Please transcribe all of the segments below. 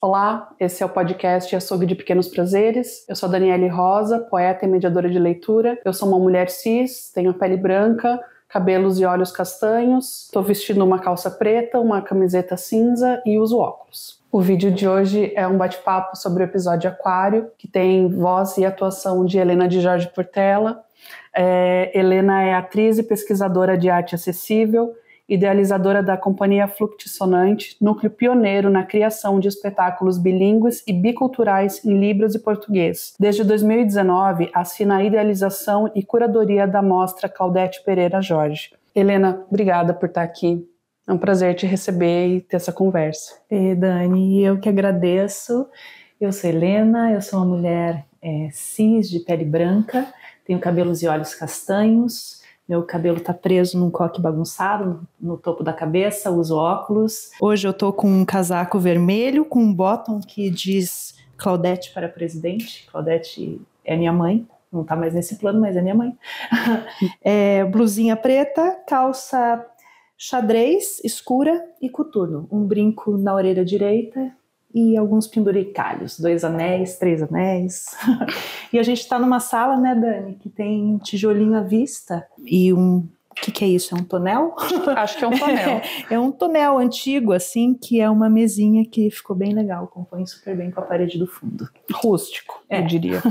Olá, esse é o podcast Açougue de Pequenos Prazeres. Eu sou Daniele Rosa, poeta e mediadora de leitura. Eu sou uma mulher cis, tenho a pele branca, cabelos e olhos castanhos. Estou vestindo uma calça preta, uma camiseta cinza e uso óculos. O vídeo de hoje é um bate-papo sobre o episódio Aquário, que tem voz e atuação de Helena de Jorge Portela. Helena é atriz e pesquisadora de arte acessível, idealizadora da Companhia Fluxissonante, núcleo pioneiro na criação de espetáculos bilíngues e biculturais em Libras e português. Desde 2019, assina a idealização e curadoria da mostra Claudete Pereira Jorge. Helena, obrigada por estar aqui. É um prazer te receber e ter essa conversa. Dani, eu que agradeço. Eu sou Helena, eu sou uma mulher cis, de pele branca, tenho cabelos e olhos castanhos. Meu cabelo tá preso num coque bagunçado no topo da cabeça, uso óculos. Hoje eu tô com um casaco vermelho, com um bottom que diz Claudete para presidente. Claudete é minha mãe, não tá mais nesse plano, mas é minha mãe. Blusinha preta, calça xadrez escura e coturno. Um brinco na orelha direita e alguns penduricalhos, 2 anéis, 3 anéis. E a gente tá numa sala, né, Dani, que tem tijolinho à vista e o que é isso? É um tonel? Acho que é um tonel. É um tonel antigo, assim, que é uma mesinha que ficou bem legal, compõe super bem com a parede do fundo. Rústico, eu diria.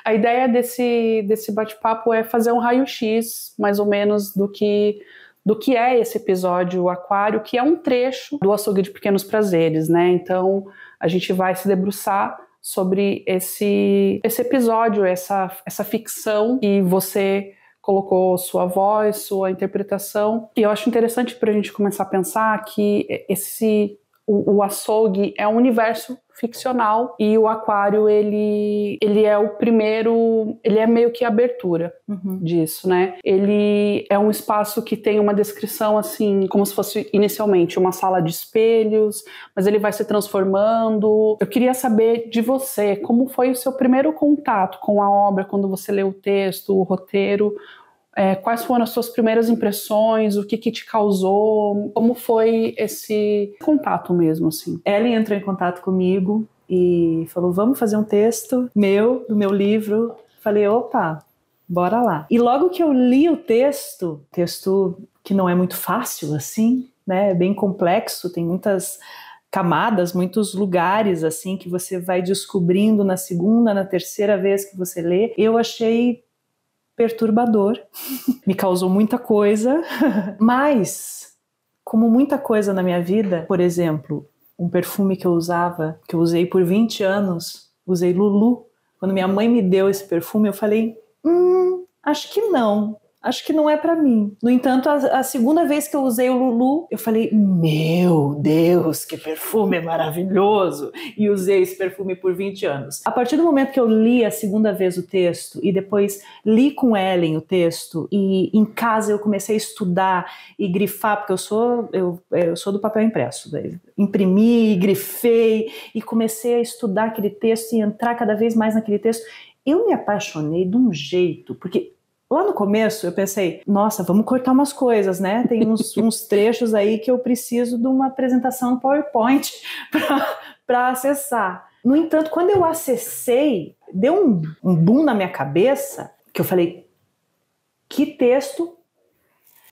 A ideia desse bate-papo é fazer um raio-x, mais ou menos, do que é esse episódio Aquário, que é um trecho do Açougue de Pequenos Prazeres, né? Então, a gente vai se debruçar sobre esse episódio, essa ficção, e você colocou sua voz, sua interpretação. E eu acho interessante para a gente começar a pensar que o açougue é um universo ficcional e o aquário, ele é o primeiro, ele é meio que a abertura disso, né? Ele é um espaço que tem uma descrição assim, como se fosse inicialmente uma sala de espelhos, mas ele vai se transformando. Eu queria saber de você, como foi o seu primeiro contato com a obra, quando você leu o texto, o roteiro? Quais foram as suas primeiras impressões? O que te causou? Como foi esse contato mesmo, assim? Ellen entrou em contato comigo e falou, vamos fazer um texto do meu livro. Falei, opa, bora lá. E logo que eu li o texto que não é muito fácil, assim, né? É bem complexo, tem muitas camadas, muitos lugares, assim, que você vai descobrindo na segunda, na terceira vez que você lê. Eu achei perturbador, me causou muita coisa, mas, como muita coisa na minha vida, por exemplo, um perfume que eu usei por 20 anos, usei Lulu. Quando minha mãe me deu esse perfume, eu falei, acho que não é pra mim. No entanto, a segunda vez que eu usei o Lulu, eu falei, meu Deus, que perfume maravilhoso! E usei esse perfume por 20 anos. A partir do momento que eu li a segunda vez o texto e depois li com Ellen o texto e em casa eu comecei a estudar e grifar, porque eu sou do papel impresso. Imprimi, grifei e comecei a estudar aquele texto e entrar cada vez mais naquele texto. Eu me apaixonei de um jeito, porque lá no começo eu pensei, nossa, vamos cortar umas coisas, né? Tem uns trechos aí que eu preciso de uma apresentação PowerPoint para acessar. No entanto, quando eu acessei, deu um boom na minha cabeça, que eu falei, que texto.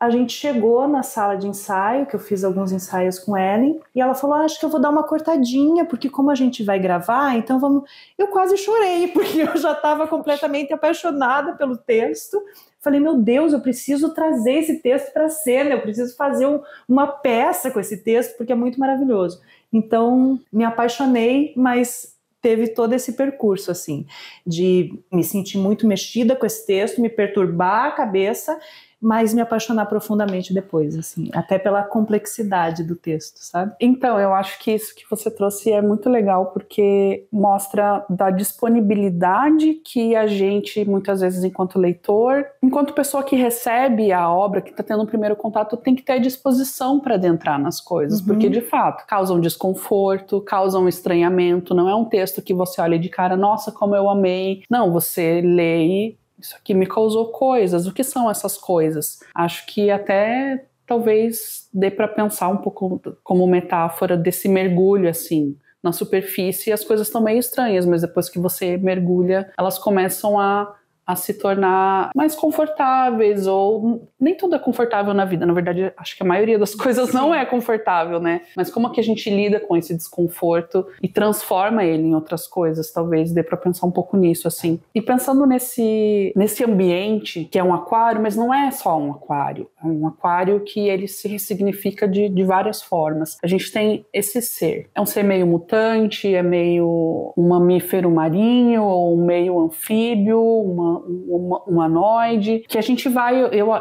A gente chegou na sala de ensaio, que eu fiz alguns ensaios com Ellen, e ela falou, acho que eu vou dar uma cortadinha, porque como a gente vai gravar, então vamos... Eu quase chorei, porque eu já estava completamente apaixonada pelo texto. Falei, meu Deus, eu preciso trazer esse texto para a cena, eu preciso fazer uma peça com esse texto, porque é muito maravilhoso. Então, me apaixonei, mas teve todo esse percurso, assim, de me sentir muito mexida com esse texto, me perturbar a cabeça, mas me apaixonar profundamente depois, assim, até pela complexidade do texto, sabe? Então, eu acho que isso que você trouxe é muito legal, porque mostra da disponibilidade que a gente, muitas vezes, enquanto leitor, enquanto pessoa que recebe a obra, que está tendo um primeiro contato, tem que ter disposição para adentrar nas coisas, porque, de fato, causam desconforto, causam estranhamento, não é um texto que você olha de cara, nossa, como eu amei. Não, você lê e isso aqui me causou coisas. O que são essas coisas? Acho que até talvez dê para pensar um pouco como metáfora desse mergulho, assim, na superfície as coisas estão meio estranhas, mas depois que você mergulha, elas começam a se tornar mais confortáveis, ou nem tudo é confortável na vida, na verdade acho que a maioria das coisas não é confortável, né? Mas como é que a gente lida com esse desconforto e transforma ele em outras coisas, talvez dê para pensar um pouco nisso, assim. E pensando nesse ambiente, que é um aquário, mas não é só um aquário, é um aquário que ele se ressignifica de várias formas. A gente tem esse ser, é um ser meio mutante, é meio um mamífero marinho, ou um meio anfíbio, um humanoide, que a gente vai,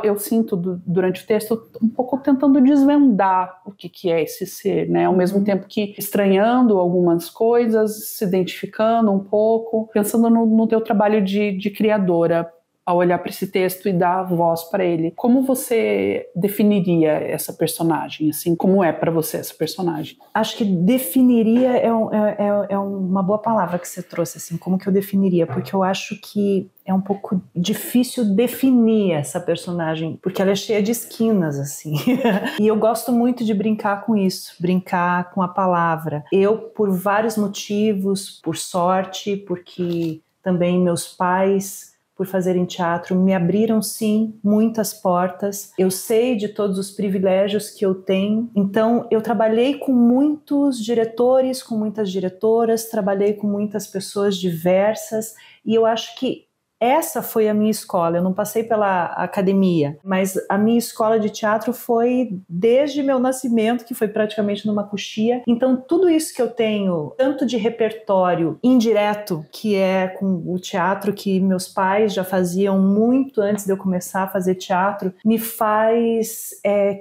eu sinto durante o texto um pouco tentando desvendar o que é esse ser, né? Ao mesmo tempo que estranhando algumas coisas, se identificando um pouco, pensando no teu trabalho de criadora, ao olhar para esse texto e dar voz para ele. Como você definiria essa personagem? Assim, como é para você essa personagem? Acho que definiria é uma boa palavra que você trouxe, assim, como que eu definiria? Porque eu acho que é um pouco difícil definir essa personagem, porque ela é cheia de esquinas, assim. E eu gosto muito de brincar com isso, brincar com a palavra. Eu, por vários motivos, por sorte, porque também meus pais, por fazerem teatro, me abriram, sim, muitas portas. Eu sei de todos os privilégios que eu tenho. Então, eu trabalhei com muitos diretores, com muitas diretoras, trabalhei com muitas pessoas diversas, e eu acho que essa foi a minha escola. Eu não passei pela academia, mas a minha escola de teatro foi desde meu nascimento, que foi praticamente numa coxia. Então, tudo isso que eu tenho, tanto de repertório indireto, que é com o teatro que meus pais já faziam muito antes de eu começar a fazer teatro, me faz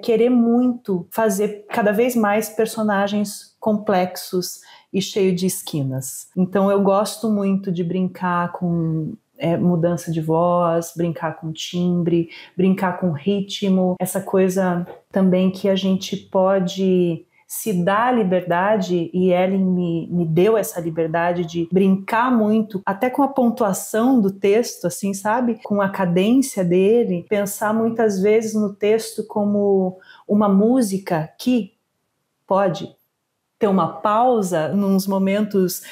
querer muito fazer cada vez mais personagens complexos e cheios de esquinas. Então, eu gosto muito de brincar com mudança de voz, brincar com timbre, brincar com ritmo, essa coisa também que a gente pode se dar a liberdade, e Ellen me deu essa liberdade de brincar muito, até com a pontuação do texto, assim, sabe? Com a cadência dele, pensar muitas vezes no texto como uma música que pode ter uma pausa nos momentos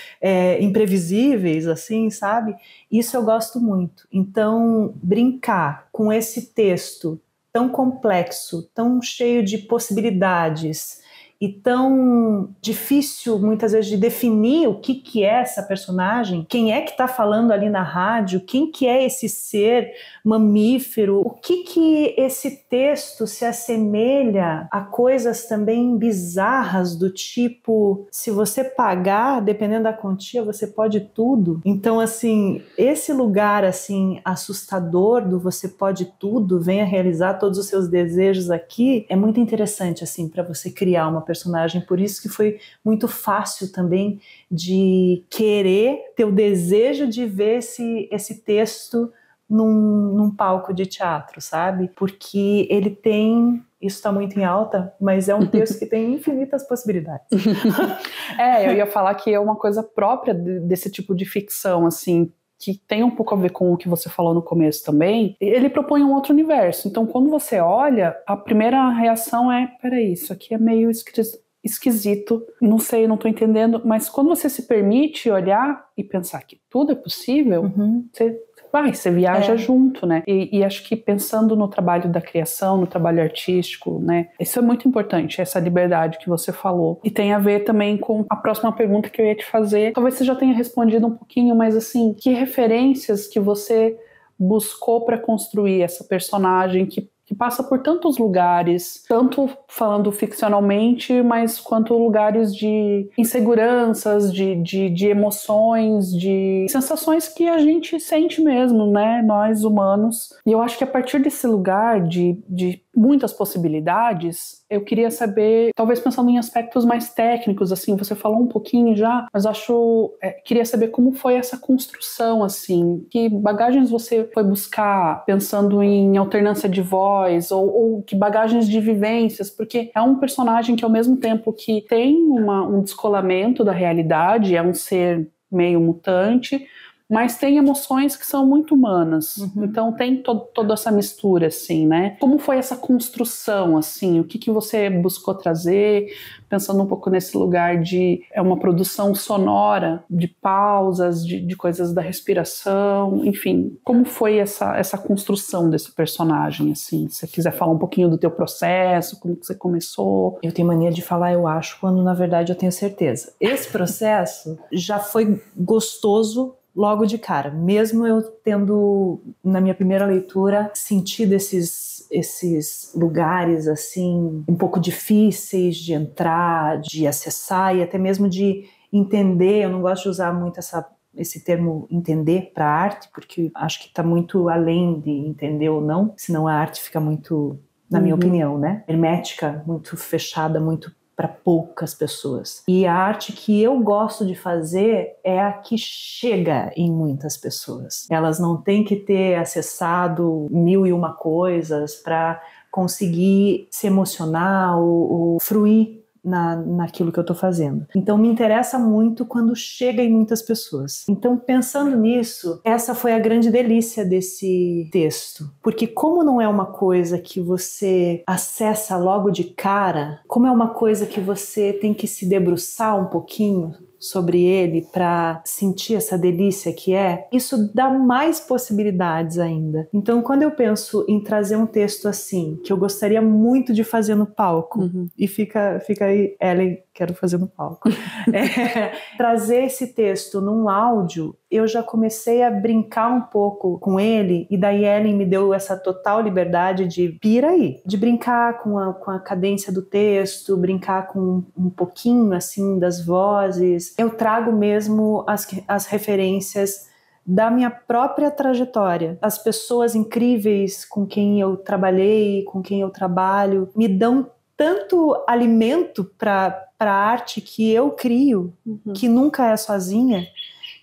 imprevisíveis, assim, sabe? Isso eu gosto muito. Então, brincar com esse texto tão complexo, tão cheio de possibilidades e tão difícil, muitas vezes, de definir o que é essa personagem, quem é que está falando ali na rádio, quem que é esse ser mamífero, o que esse texto se assemelha a coisas também bizarras do tipo, se você pagar, dependendo da quantia, você pode tudo. Então, assim, esse lugar, assim, assustador do você pode tudo, venha realizar todos os seus desejos aqui, é muito interessante, assim, para você criar uma personagem. Por isso que foi muito fácil também de querer ter o desejo de ver esse texto num palco de teatro, sabe? Porque ele tem, isso está muito em alta, mas é um texto que tem infinitas possibilidades. Eu ia falar que é uma coisa própria desse tipo de ficção, assim, que tem um pouco a ver com o que você falou no começo também. Ele propõe um outro universo. Então, quando você olha, a primeira reação é, peraí, isso aqui é meio esquisito, não sei, não tô entendendo, mas quando você se permite olhar e pensar que tudo é possível, você viaja junto, né? E acho que pensando no trabalho da criação, no trabalho artístico, né? Isso é muito importante, essa liberdade que você falou. E tem a ver também com a próxima pergunta que eu ia te fazer. Talvez você já tenha respondido um pouquinho, mas assim, que referências que você buscou para construir essa personagem que passa por tantos lugares, tanto falando ficcionalmente, mas quanto lugares de inseguranças, de emoções, de sensações que a gente sente mesmo, né, nós humanos. E eu acho que a partir desse lugar de muitas possibilidades, eu queria saber, talvez pensando em aspectos mais técnicos, assim, você falou um pouquinho já, mas queria saber como foi essa construção, assim, que bagagens você foi buscar pensando em alternância de voz, ou que bagagens de vivências, porque é um personagem que ao mesmo tempo que tem um descolamento da realidade, é um ser meio mutante, mas tem emoções que são muito humanas. Então tem toda essa mistura, assim, né? Como foi essa construção, assim? O que você buscou trazer? Pensando um pouco nesse lugar de... É uma produção sonora, de pausas, de coisas da respiração, enfim. Como foi essa construção desse personagem, assim? Se você quiser falar um pouquinho do teu processo, como que você começou? Eu tenho mania de falar eu acho, quando na verdade eu tenho certeza. Esse processo já foi gostoso logo de cara, mesmo eu tendo, na minha primeira leitura, sentido esses lugares assim um pouco difíceis de entrar, de acessar e até mesmo de entender. Eu não gosto de usar muito esse termo entender para arte, porque acho que está muito além de entender ou não, senão a arte fica muito, na minha opinião, né, hermética, muito fechada, muito para poucas pessoas. E a arte que eu gosto de fazer é a que chega em muitas pessoas. Elas não têm que ter acessado 1001 coisas para conseguir se emocionar ou fruir naquilo que eu estou fazendo. Então me interessa muito quando chega em muitas pessoas. Então, pensando nisso, essa foi a grande delícia desse texto, porque como não é uma coisa que você acessa logo de cara, como é uma coisa que você tem que se debruçar um pouquinho sobre ele para sentir essa delícia que é, isso dá mais possibilidades ainda. Então, quando eu penso em trazer um texto assim, que eu gostaria muito de fazer no palco, e fica aí, Ellen, quero fazer no palco, trazer esse texto num áudio, eu já comecei a brincar um pouco com ele, e daí Ellen me deu essa total liberdade de pira aí, de brincar com a cadência do texto, brincar com um pouquinho assim das vozes. Eu trago mesmo as referências da minha própria trajetória. As pessoas incríveis com quem eu trabalhei, com quem eu trabalho, me dão tanto alimento para a arte que eu crio, que nunca é sozinha.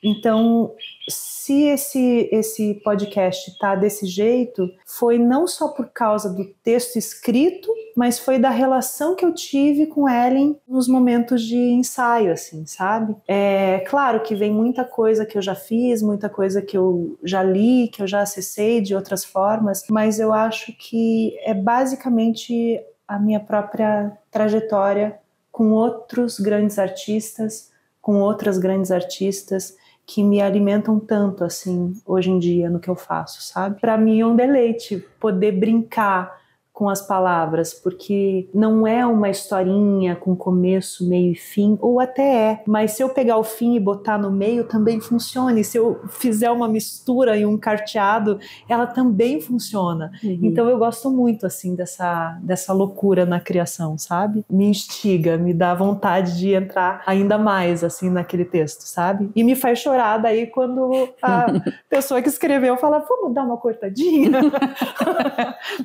Então, se esse podcast está desse jeito, foi não só por causa do texto escrito, mas foi da relação que eu tive com Ellen nos momentos de ensaio, assim, sabe? É claro que vem muita coisa que eu já fiz, muita coisa que eu já li, que eu já acessei de outras formas, mas eu acho que é basicamente a minha própria trajetória com outros grandes artistas, com outras grandes artistas, que me alimentam tanto, assim, hoje em dia, no que eu faço, sabe? Para mim é um deleite poder brincar com as palavras, porque não é uma historinha com começo, meio e fim, ou até é, mas se eu pegar o fim e botar no meio, também funciona, e se eu fizer uma mistura e um carteado, ela também funciona. Então eu gosto muito, assim, dessa loucura na criação, sabe? Me instiga, me dá vontade de entrar ainda mais, assim, naquele texto, sabe? E me faz chorar daí quando a pessoa que escreveu fala, vamos dar uma cortadinha?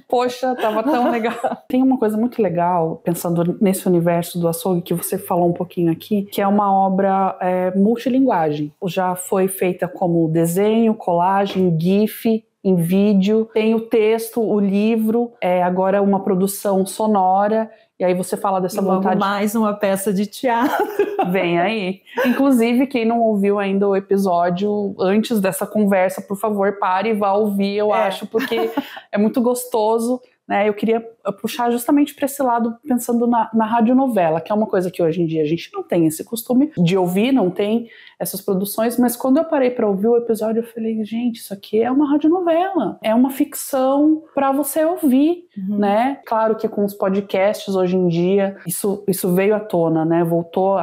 Poxa, tava tão legal. Tem uma coisa muito legal, pensando nesse universo do açougue, que você falou um pouquinho aqui, que é uma obra multilinguagem. Já foi feita como desenho, colagem, GIF, em vídeo, tem o texto, o livro, agora uma produção sonora, e aí você fala dessa vontade... mais uma peça de teatro. Vem aí. Inclusive, quem não ouviu ainda o episódio antes dessa conversa, por favor, pare e vá ouvir, eu acho, porque é muito gostoso, né? Eu queria puxar justamente para esse lado, pensando na radionovela, que é uma coisa que hoje em dia a gente não tem esse costume de ouvir, não tem essas produções, mas quando eu parei para ouvir o episódio, eu falei, gente, isso aqui é uma radionovela, é uma ficção para você ouvir, né? Claro que com os podcasts hoje em dia, isso veio à tona, né?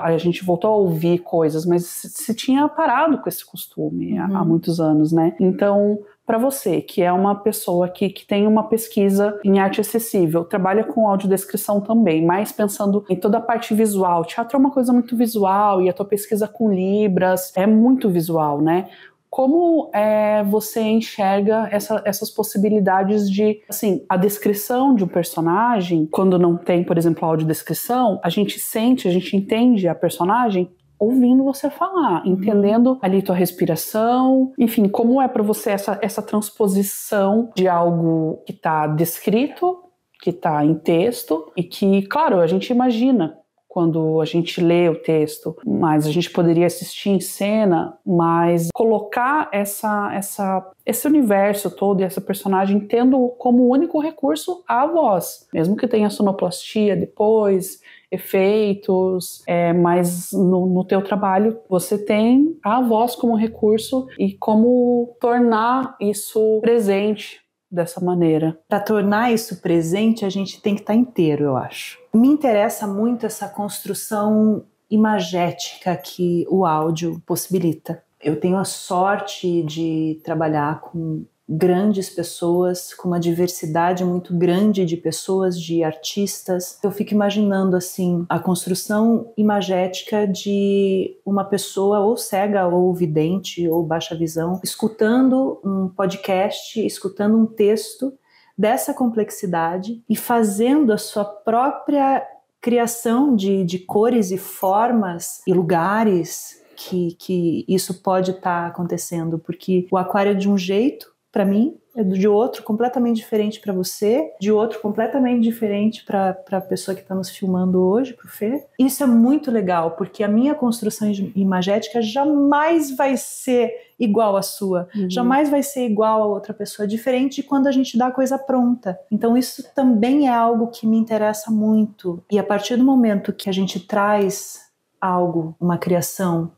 A gente voltou a ouvir coisas, mas se tinha parado com esse costume há muitos anos, né? Então, para você, que é uma pessoa que tem uma pesquisa em arte acessível, trabalha com audiodescrição também, mas pensando em toda a parte visual. Teatro é uma coisa muito visual e a tua pesquisa com Libras é muito visual, né? Como você enxerga essas possibilidades de, assim, a descrição de um personagem, quando não tem, por exemplo, a audiodescrição, a gente entende a personagem ouvindo você falar, entendendo ali tua respiração, enfim, como é para você essa transposição de algo que está descrito, que está em texto e que, claro, a gente imagina quando a gente lê o texto, mas a gente poderia assistir em cena, mas colocar esse universo todo e essa personagem tendo como único recurso a voz, mesmo que tenha sonoplastia depois, efeitos, mas no teu trabalho você tem a voz como recurso e como tornar isso presente dessa maneira. Para tornar isso presente, a gente tem que estar inteiro, eu acho. Me interessa muito essa construção imagética que o áudio possibilita. Eu tenho a sorte de trabalhar com grandes pessoas, com uma diversidade muito grande de pessoas, de artistas. Eu fico imaginando assim a construção imagética de uma pessoa ou cega ou vidente ou baixa visão, escutando um podcast, escutando um texto dessa complexidade e fazendo a sua própria criação de cores e formas e lugares que isso pode estar acontecendo, porque o aquário é de um jeito, para mim, é de outro completamente diferente para você, de outro completamente diferente para a pessoa que está nos filmando hoje, para o Fê. Isso é muito legal, porque a minha construção imagética jamais vai ser igual à sua, jamais vai ser igual a outra pessoa, diferente de quando a gente dá a coisa pronta. Então isso também é algo que me interessa muito. E a partir do momento que a gente traz algo, uma criação,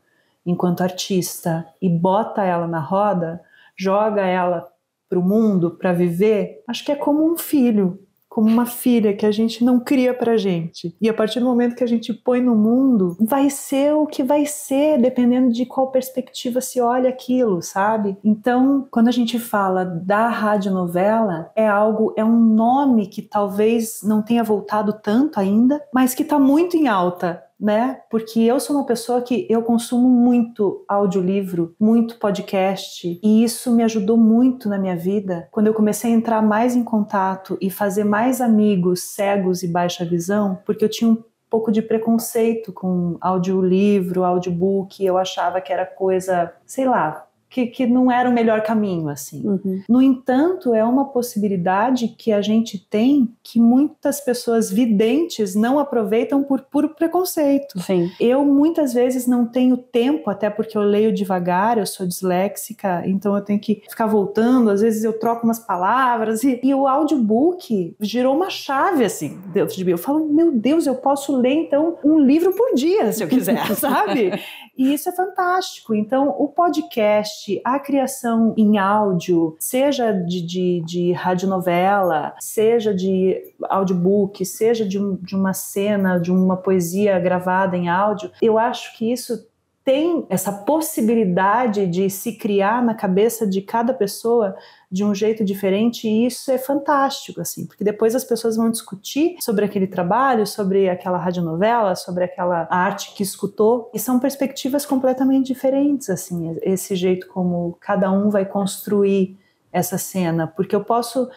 enquanto artista, e bota ela na roda, joga ela para o mundo, para viver, acho que é como um filho, como uma filha que a gente não cria pra gente. E a partir do momento que a gente põe no mundo, vai ser o que vai ser, dependendo de qual perspectiva se olha aquilo, sabe? Então, quando a gente fala da radionovela, é um nome que talvez não tenha voltado tanto ainda, mas que está muito em alta, né? Porque eu sou uma pessoa que eu consumo muito audiolivro, muito podcast, e isso me ajudou muito na minha vida. Quando eu comecei a entrar mais em contato e fazer mais amigos cegos e baixa visão, porque eu tinha um pouco de preconceito com audiolivro, audiobook, eu achava que era coisa, sei lá, que não era o melhor caminho, assim. No entanto, é uma possibilidade que a gente tem que muitas pessoas videntes não aproveitam por puro preconceito. Sim. Eu, muitas vezes, não tenho tempo, até porque eu leio devagar, eu sou disléxica, então eu tenho que ficar voltando, às vezes eu troco umas palavras, e o audiobook girou uma chave, assim, dentro de mim. Eu falo, meu Deus, eu posso ler, então, um livro por dia, se eu quiser, sabe? E isso é fantástico. Então, o podcast, a criação em áudio, seja de radionovela, seja de audiobook, seja de uma cena, de uma poesia gravada em áudio, eu acho que isso tem essa possibilidade de se criar na cabeça de cada pessoa de um jeito diferente, e isso é fantástico, assim, porque depois as pessoas vão discutir sobre aquele trabalho, sobre aquela radionovela, sobre aquela arte que escutou, e são perspectivas completamente diferentes, assim, esse jeito como cada um vai construir essa cena, porque eu posso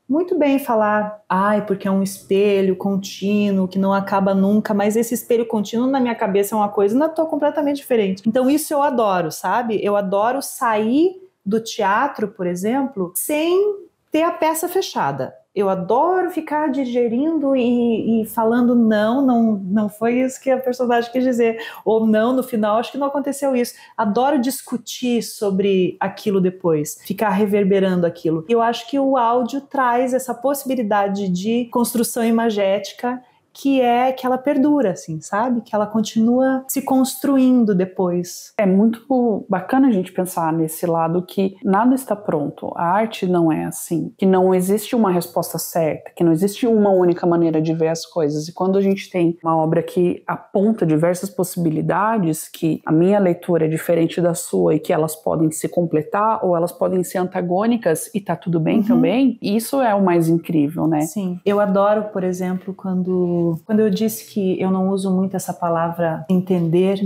muito bem falar, porque é um espelho contínuo que não acaba nunca, mas esse espelho contínuo na minha cabeça é uma coisa, não, tô completamente diferente. Então isso eu adoro, sabe? Eu adoro sair do teatro, por exemplo, sem ter a peça fechada. Eu adoro ficar digerindo e falando não foi isso que a personagem quis dizer, ou não, no final acho que não aconteceu isso. Adoro discutir sobre aquilo depois, ficar reverberando aquilo. Eu acho que o áudio traz essa possibilidade de construção imagética que ela perdura, assim, sabe? Que ela continua se construindo depois. É muito bacana a gente pensar nesse lado que nada está pronto. A arte não é assim, que não existe uma resposta certa, que não existe uma única maneira de ver as coisas. E quando a gente tem uma obra que aponta diversas possibilidades, que a minha leitura é diferente da sua e que elas podem se completar ou elas podem ser antagônicas e tá tudo bem também, isso é o mais incrível, né? Sim. Eu adoro, por exemplo, quando eu disse que eu não uso muito essa palavra entender,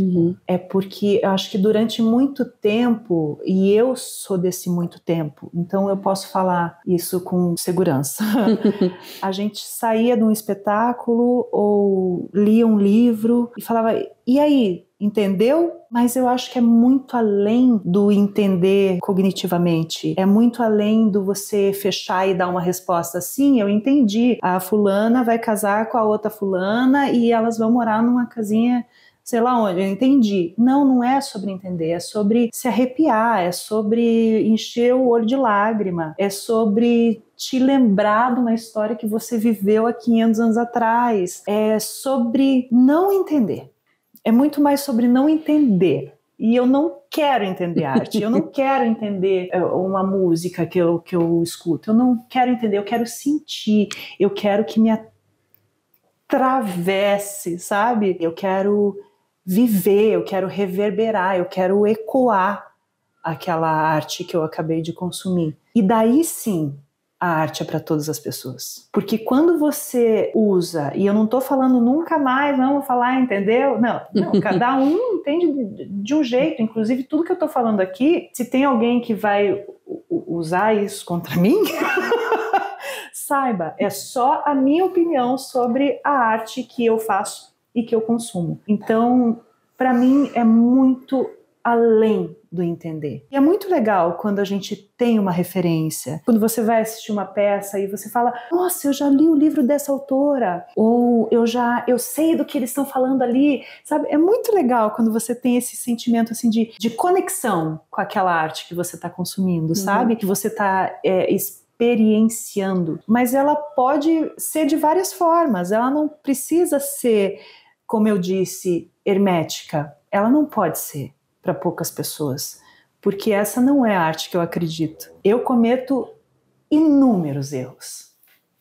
é porque eu acho que durante muito tempo, e eu sou desse muito tempo, então eu posso falar isso com segurança. A gente saía de um espetáculo ou lia um livro e falava, e aí? entendeu? Mas eu acho que é muito além do entender cognitivamente. É muito além do você fechar e dar uma resposta. Sim, eu entendi. A fulana vai casar com a outra fulana e elas vão morar numa casinha, sei lá onde. Eu entendi. Não, não é sobre entender. É sobre se arrepiar. É sobre encher o olho de lágrima. É sobre te lembrar de uma história que você viveu há 500 anos atrás. É sobre não entender. É muito mais sobre não entender. E eu não quero entender arte. Eu não quero entender uma música que eu escuto. Eu não quero entender, eu quero sentir. Eu quero que me atravesse, sabe? Eu quero viver, eu quero reverberar, eu quero ecoar aquela arte que eu acabei de consumir. E daí sim, a arte é para todas as pessoas. Porque quando você usa, e eu não estou falando nunca mais, vamos falar, entendeu? Não, cada um entende de um jeito. Inclusive, tudo que eu estou falando aqui, se tem alguém que vai usar isso contra mim, saiba, é só a minha opinião sobre a arte que eu faço e que eu consumo. Então, para mim, é muito além do entender. E é muito legal quando a gente tem uma referência. Quando você vai assistir uma peça e você fala, nossa, eu já li o livro dessa autora, ou eu sei do que eles estão falando ali, sabe? É muito legal quando você tem esse sentimento assim de conexão com aquela arte que você está consumindo, sabe? Que você está experienciando. Mas ela pode ser de várias formas. Ela não precisa ser, como eu disse, hermética. Ela não pode ser para poucas pessoas, porque essa não é a arte que eu acredito. Eu cometo inúmeros erros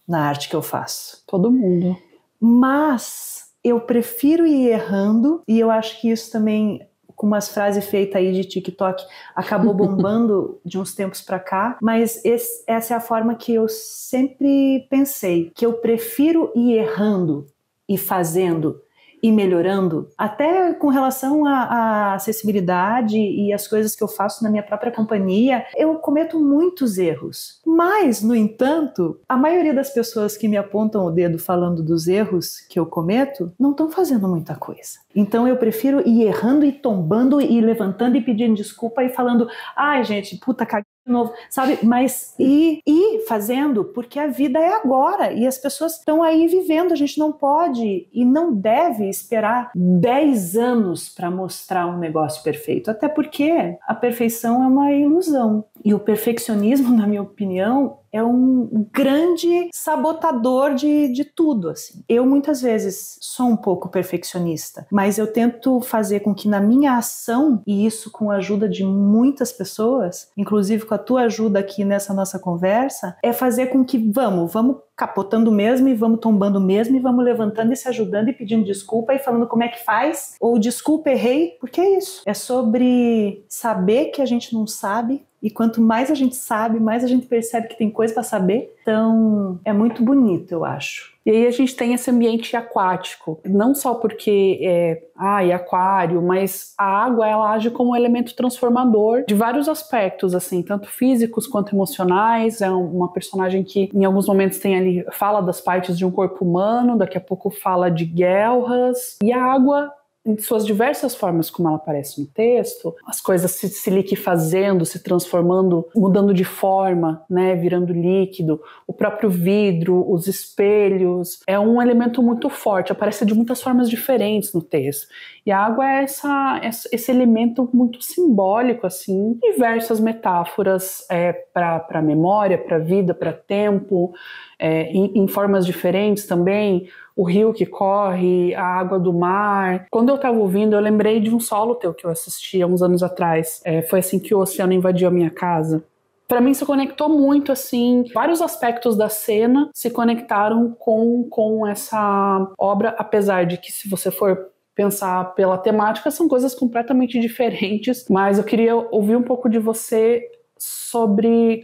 na arte que eu faço. Todo mundo. Mas eu prefiro ir errando, e eu acho que isso também, com umas frases feitas aí de TikTok, acabou bombando de uns tempos para cá, mas essa é a forma que eu sempre pensei, que eu prefiro ir errando e fazendo e melhorando, até com relação à acessibilidade e as coisas que eu faço na minha própria companhia, eu cometo muitos erros. Mas, no entanto, a maioria das pessoas que me apontam o dedo falando dos erros que eu cometo, não estão fazendo muita coisa. Então eu prefiro ir errando e tombando e levantando e pedindo desculpa e falando, ai gente, puta, caguei de novo, sabe? Mas ir fazendo, porque a vida é agora e as pessoas estão aí vivendo. A gente não pode e não deve esperar 10 anos para mostrar um negócio perfeito, até porque a perfeição é uma ilusão. E o perfeccionismo, na minha opinião, é um grande sabotador de tudo, assim. Eu muitas vezes sou um pouco perfeccionista, mas eu tento fazer com que na minha ação, e isso com a ajuda de muitas pessoas, inclusive com a tua ajuda aqui nessa nossa conversa, é fazer com que vamos capotando mesmo e vamos tombando mesmo e vamos levantando e se ajudando e pedindo desculpa e falando como é que faz, ou desculpa, errei, porque é isso. É sobre saber que a gente não sabe. E quanto mais a gente sabe, mais a gente percebe que tem coisa para saber. Então, é muito bonito, eu acho. E aí a gente tem esse ambiente aquático. Não só porque é aquário, mas a água, ela age como um elemento transformador de vários aspectos, assim, tanto físicos quanto emocionais. É uma personagem que, em alguns momentos, tem ali, fala das partes de um corpo humano, daqui a pouco fala de guelras. E a água, em suas diversas formas, como ela aparece no texto, as coisas se liquefazendo, se transformando, mudando de forma, né, virando líquido, o próprio vidro, os espelhos, é um elemento muito forte, aparece de muitas formas diferentes no texto. E a água é esse elemento muito simbólico, assim, diversas metáforas para a memória, para a vida, para tempo, em formas diferentes também. O rio que corre, a água do mar. Quando eu estava ouvindo, eu lembrei de um solo teu que eu assisti há uns anos atrás. Foi assim que o oceano invadiu a minha casa. Para mim se conectou muito, assim, vários aspectos da cena se conectaram com essa obra, apesar de que, se você for pensar pela temática, são coisas completamente diferentes, mas eu queria ouvir um pouco de você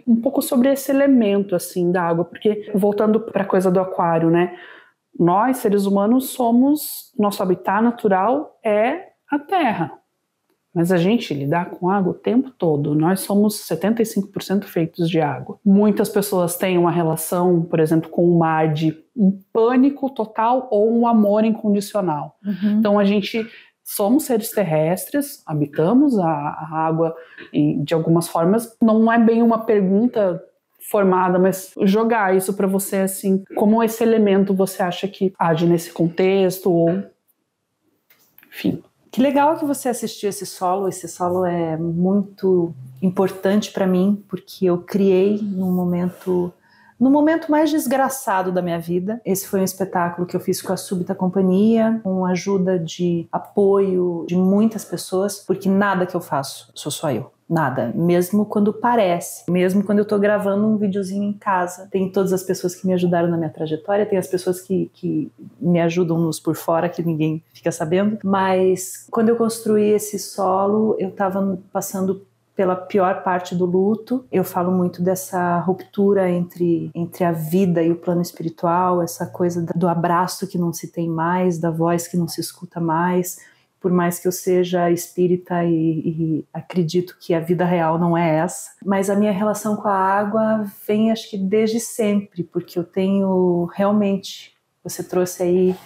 um pouco sobre esse elemento, assim, da água, porque voltando para a coisa do aquário, né? Nós, seres humanos, nosso habitat natural é a Terra. Mas a gente lida com água o tempo todo. Nós somos 75% feitos de água. Muitas pessoas têm uma relação, por exemplo, com o mar de um pânico total ou um amor incondicional. Uhum. Então a gente somos seres terrestres, habitamos a água de algumas formas. Não é bem uma pergunta formada, mas jogar isso para você, assim, como esse elemento você acha que age nesse contexto, ou enfim. Que legal que você assistiu esse solo é muito importante para mim, porque eu criei no momento mais desgraçado da minha vida. Esse foi um espetáculo que eu fiz com a Súbita Companhia, com a ajuda de apoio de muitas pessoas, porque nada que eu faço sou só eu. Nada, mesmo quando parece, mesmo quando eu tô gravando um videozinho em casa, tem todas as pessoas que me ajudaram na minha trajetória, tem as pessoas que me ajudam nos por fora, que ninguém fica sabendo, mas quando eu construí esse solo, eu tava passando pela pior parte do luto. Eu falo muito dessa ruptura entre a vida e o plano espiritual, essa coisa do abraço que não se tem mais, da voz que não se escuta mais. Por mais que eu seja espírita e acredito que a vida real não é essa. Mas a minha relação com a água vem, acho que desde sempre, porque eu tenho realmente, você trouxe aí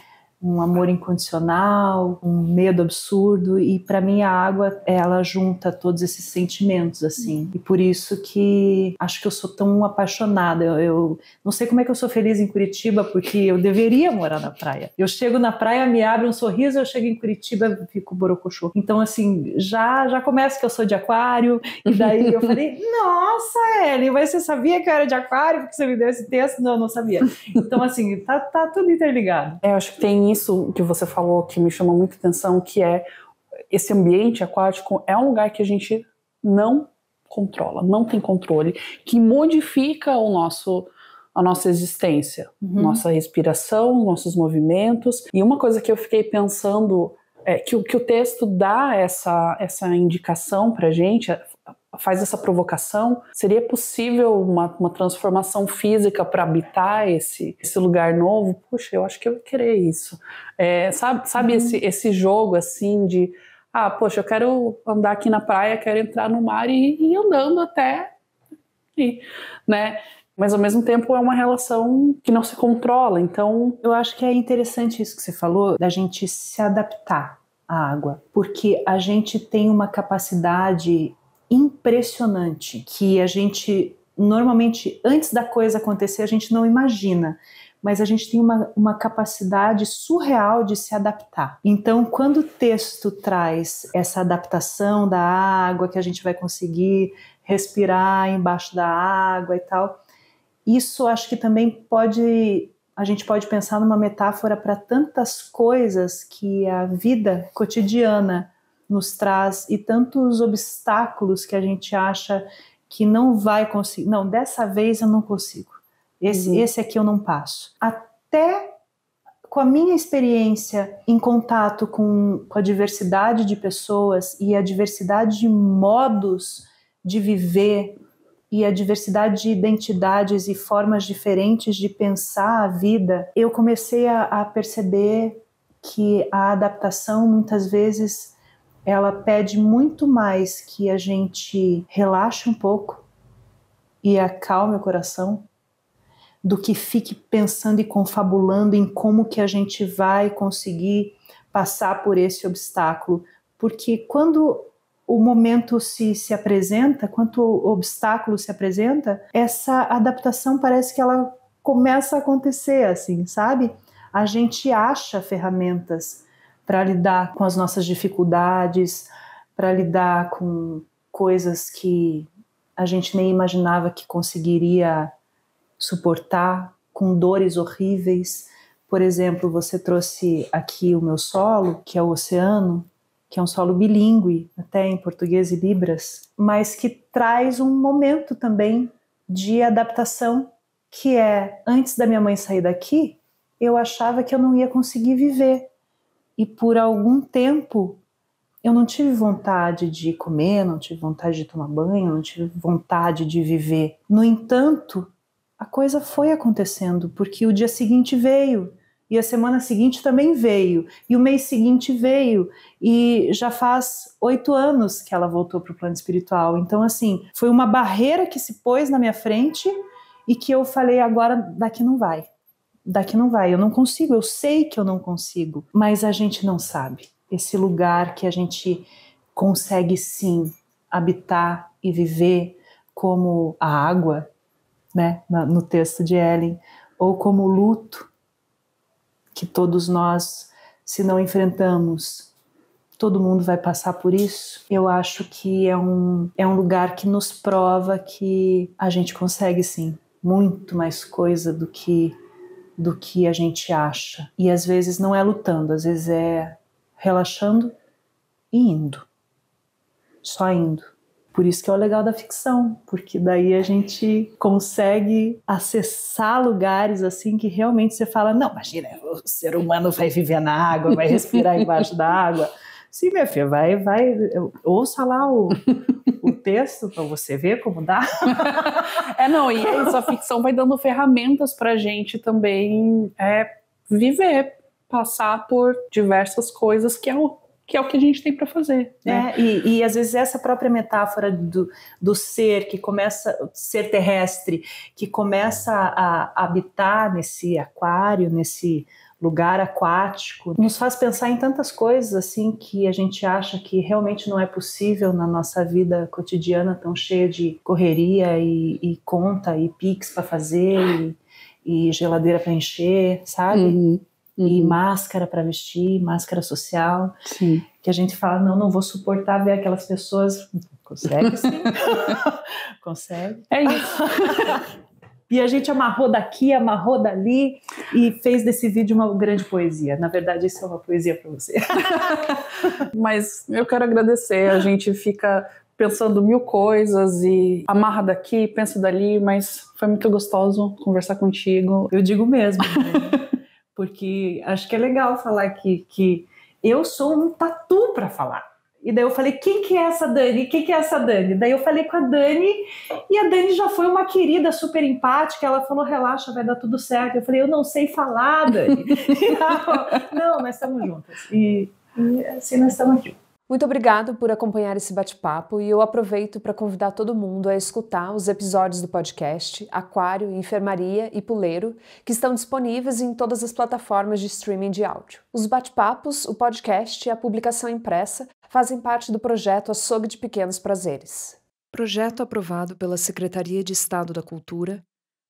um amor incondicional, um medo absurdo, e para mim a água, ela junta todos esses sentimentos, assim. E por isso que acho que eu sou tão apaixonada. Eu não sei como é que eu sou feliz em Curitiba, porque eu deveria morar na praia. Eu chego na praia, me abre um sorriso, eu chego em Curitiba, fico borocochô. Então, assim, já começa que eu sou de aquário, e daí eu falei, nossa, Ellen, mas você sabia que eu era de aquário, porque você me deu esse texto? Não, eu não sabia. Então, assim, tá tudo interligado. Eu acho que tem isso que você falou que me chamou muita atenção, que é esse ambiente aquático é um lugar que a gente não controla, não tem controle, que modifica a nossa existência, nossa respiração, nossos movimentos. E uma coisa que eu fiquei pensando é que o texto dá essa indicação pra gente, faz essa provocação. Seria possível uma transformação física para habitar esse lugar novo? Puxa, eu acho que eu vou querer isso. Sabe esse jogo assim de, poxa, eu quero andar aqui na praia, quero entrar no mar e ir andando até ir, né? Mas ao mesmo tempo é uma relação que não se controla, então... Eu acho que é interessante isso que você falou, da gente se adaptar à água, porque a gente tem uma capacidade impressionante que a gente, normalmente, antes da coisa acontecer, a gente não imagina, mas a gente tem uma capacidade surreal de se adaptar. Então, quando o texto traz essa adaptação da água, que a gente vai conseguir respirar embaixo da água e tal, isso acho que também a gente pode pensar numa metáfora para tantas coisas que a vida cotidiana nos traz e tantos obstáculos que a gente acha que não vai conseguir. Não, dessa vez eu não consigo. Esse aqui eu não passo. Até com a minha experiência em contato com a diversidade de pessoas e a diversidade de modos de viver e a diversidade de identidades e formas diferentes de pensar a vida, eu comecei a perceber que a adaptação muitas vezes ela pede muito mais que a gente relaxe um pouco e acalme o coração do que fique pensando e confabulando em como que a gente vai conseguir passar por esse obstáculo. Porque quando o momento se apresenta, quando o obstáculo se apresenta, essa adaptação parece que ela começa a acontecer, assim, sabe? A gente acha ferramentas para lidar com as nossas dificuldades, para lidar com coisas que a gente nem imaginava que conseguiria suportar, com dores horríveis. Por exemplo, você trouxe aqui o meu solo, que é o oceano, que é um solo bilíngue, até em português e libras, mas que traz um momento também de adaptação, que é, antes da minha mãe sair daqui, eu achava que eu não ia conseguir viver. E por algum tempo, eu não tive vontade de comer, não tive vontade de tomar banho, não tive vontade de viver. No entanto, a coisa foi acontecendo, porque o dia seguinte veio, e a semana seguinte também veio, e o mês seguinte veio, e já faz 8 anos que ela voltou para o plano espiritual. Então, assim, foi uma barreira que se pôs na minha frente e que eu falei, agora daqui não vai, eu não consigo, eu sei que eu não consigo, mas a gente não sabe. esse lugar que a gente consegue sim habitar e viver como a água, né, no texto de Ellen, ou como o luto, que todos nós, se não enfrentamos, todo mundo vai passar por isso. Eu acho que é um lugar que nos prova que a gente consegue sim muito mais coisa do que a gente acha. E às vezes não é lutando, às vezes é relaxando e indo. Só indo. Por isso que é o legal da ficção, porque daí a gente consegue acessar lugares assim que realmente você fala, não, imagina, o ser humano vai viver na água, vai respirar embaixo da água. Sim, minha filha, vai, ouça lá o texto para você ver como dá. Não, e é isso, a ficção vai dando ferramentas pra gente também viver, passar por diversas coisas que é o que a gente tem para fazer. Né? E às vezes essa própria metáfora do ser que começa, ser terrestre, que começa a habitar nesse aquário, nesse lugar aquático, nos faz pensar em tantas coisas assim que a gente acha que realmente não é possível na nossa vida cotidiana tão cheia de correria e conta e pix para fazer e geladeira para encher, sabe? E máscara para vestir, máscara social. Sim. Que a gente fala, não vou suportar ver aquelas pessoas. Consegue sim. Consegue. É isso. E a gente amarrou daqui, amarrou dali e fez desse vídeo uma grande poesia. Na verdade, isso é uma poesia para você. Mas eu quero agradecer. A gente fica pensando mil coisas e amarra daqui, pensa dali, mas foi muito gostoso conversar contigo. Eu digo mesmo, né? Porque acho que é legal falar que eu sou um tatu para falar. E daí eu falei, quem que é essa Dani? Quem que é essa Dani? Daí eu falei com a Dani, e a Dani já foi uma querida, super empática, ela falou, relaxa, vai dar tudo certo. Eu falei, eu não sei falar, Dani. Não, nós estamos juntas. E assim nós estamos aqui. Muito obrigado por acompanhar esse bate-papo e eu aproveito para convidar todo mundo a escutar os episódios do podcast Aquário, Enfermaria e Puleiro, que estão disponíveis em todas as plataformas de streaming de áudio. Os bate-papos, o podcast e a publicação impressa fazem parte do projeto Açougue de Pequenos Prazeres. Projeto aprovado pela Secretaria de Estado da Cultura,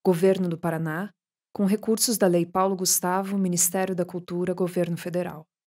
Governo do Paraná, com recursos da Lei Paulo Gustavo, Ministério da Cultura, Governo Federal.